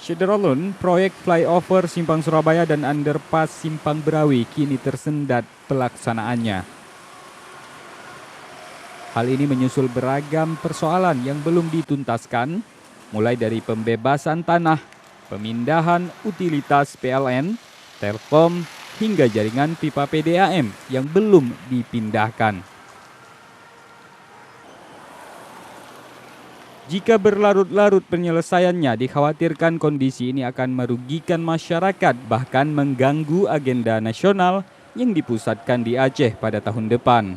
Syederalun, proyek flyover Simpang Surabaya dan underpass Simpang Berawi kini tersendat pelaksanaannya. Hal ini menyusul beragam persoalan yang belum dituntaskan, mulai dari pembebasan tanah, pemindahan utilitas PLN, Telkom, hingga jaringan pipa PDAM yang belum dipindahkan. Jika berlarut-larut penyelesaiannya, dikhawatirkan kondisi ini akan merugikan masyarakat, bahkan mengganggu agenda nasional yang dipusatkan di Aceh pada tahun depan.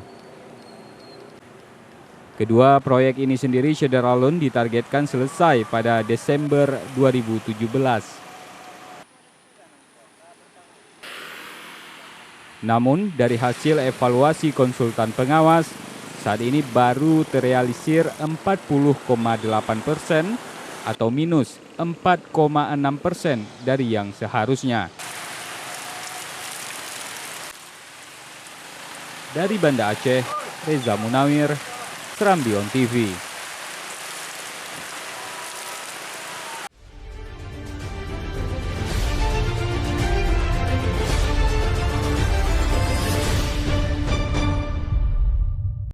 Kedua proyek ini sendiri Syederalun ditargetkan selesai pada Desember 2017. Namun, dari hasil evaluasi konsultan pengawas, saat ini baru terrealisir 40,8% atau minus 4,6% dari yang seharusnya. Dari Banda Aceh, Reza Munawir, Serambi On TV.